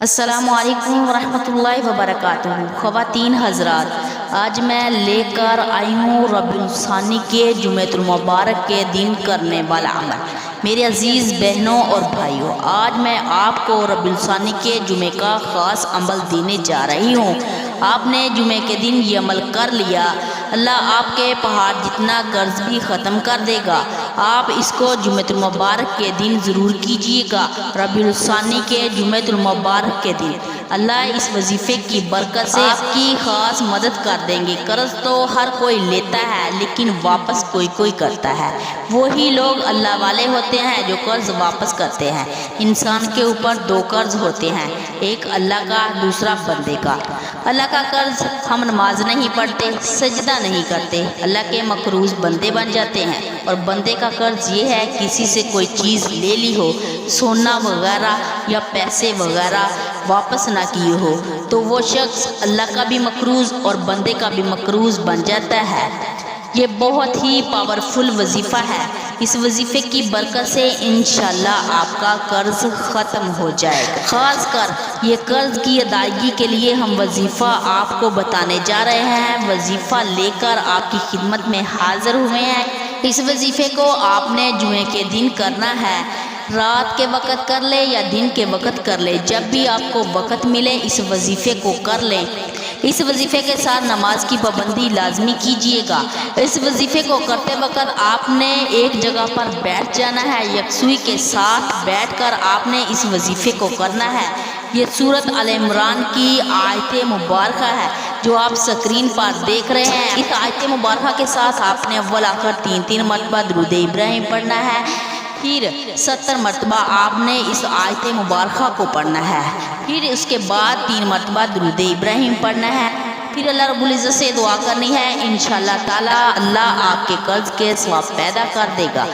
السلام علیکم ورحمۃ اللہ وبرکاتہ۔ خواتین حضرات، آج میں لے کر آئی ہوں ربیع الثانی کے جمعۃ المبارک کے دن کرنے والا عمل۔ میرے عزیز بہنوں اور بھائیوں، آج میں آپ کو ربیع الثانی کے جمعے کا خاص عمل دینے جا رہی ہوں۔ آپ نے جمعے کے دن یہ عمل کر لیا، اللہ آپ کے پہاڑ جتنا قرض بھی ختم کر دے گا۔ آپ اس کو جمعۃ المبارک کے دن ضرور کیجیے گا۔ ربیع الثانی کے جمعۃ المبارک کے دن اللہ اس وظیفے کی برکت سے آپ کی خاص مدد کر دیں گے۔ قرض تو ہر کوئی لیتا ہے، لیکن واپس کوئی کرتا ہے۔ وہی لوگ اللہ والے ہوتے ہیں جو قرض واپس کرتے ہیں۔ انسان کے اوپر دو قرض ہوتے ہیں، ایک اللہ کا، دوسرا بندے کا۔ اللہ کا قرض ہم نماز نہیں پڑھتے، سجدہ نہیں کرتے، اللہ کے مقروض بندے بن جاتے ہیں۔ اور بندے کا قرض یہ ہے کسی سے کوئی چیز لے لی ہو، سونا وغیرہ یا پیسے وغیرہ واپس نہ کیے ہو، تو وہ شخص اللہ کا بھی مقروض اور بندے کا بھی مقروض بن جاتا ہے۔ یہ بہت ہی پاورفل وظیفہ ہے۔ اس وظیفے کی برکت سے انشاءاللہ آپ کا قرض ختم ہو جائے گا۔ خاص کر یہ قرض کی ادائیگی کے لیے ہم وظیفہ آپ کو بتانے جا رہے ہیں۔ وظیفہ لے کر آپ کی خدمت میں حاضر ہوئے ہیں۔ اس وظیفے کو آپ نے جمعے کے دن کرنا ہے۔ رات کے وقت کر لے یا دن کے وقت کر لے، جب بھی آپ کو وقت ملے اس وظیفے کو کر لیں۔ اس وظیفے کے ساتھ نماز کی پابندی لازمی کیجیے گا۔ اس وظیفے کو کرتے وقت آپ نے ایک جگہ پر بیٹھ جانا ہے، یکسوئی کے ساتھ بیٹھ کر آپ نے اس وظیفے کو کرنا ہے۔ یہ سورۃ آل عمران کی آیت مبارکہ ہے جو آپ سکرین پر دیکھ رہے ہیں۔ اس آیت مبارکہ کے ساتھ آپ نے اول آخر 3 مرتبہ درود ابراہیم پڑھنا ہے، پھر 70 مرتبہ آپ نے اس آیت مبارکہ کو پڑھنا ہے، پھر اس کے بعد 3 مرتبہ درود ابراہیم پڑھنا ہے، پھر اللہ رب العزت سے دعا کرنی ہے۔ انشاءاللہ تعالی اللہ آپ کے قرض کے ثواب پیدا کر دے گا۔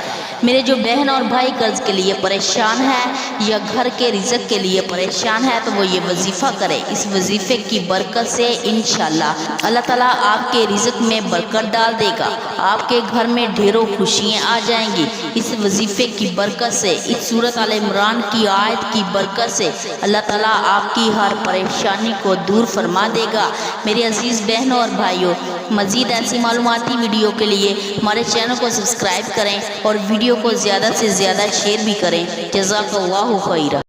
میرے جو بہن اور بھائی قرض کے لیے پریشان ہیں یا گھر کے رزق کے لیے پریشان ہے تو وہ یہ وظیفہ کرے۔ اس وظیفے کی برکت سے انشاءاللہ اللہ تعالیٰ آپ کے رزق میں برکت ڈال دے گا، آپ کے گھر میں ڈھیروں خوشیاں آ جائیں گی۔ اس وظیفے کی برکت سے، اس سورۃ آل عمران کی آیت کی برکت سے اللہ تعالیٰ آپ کی ہر پریشانی کو دور فرما دے گا۔ میرے عزیز بہنوں اور بھائیوں، مزید ایسی معلوماتی ویڈیو کے لیے ہمارے چینل کو سبسکرائب کریں اور ویڈیو کو زیادہ سے زیادہ شیئر بھی کریں۔ جزاک اللہ خیرہ۔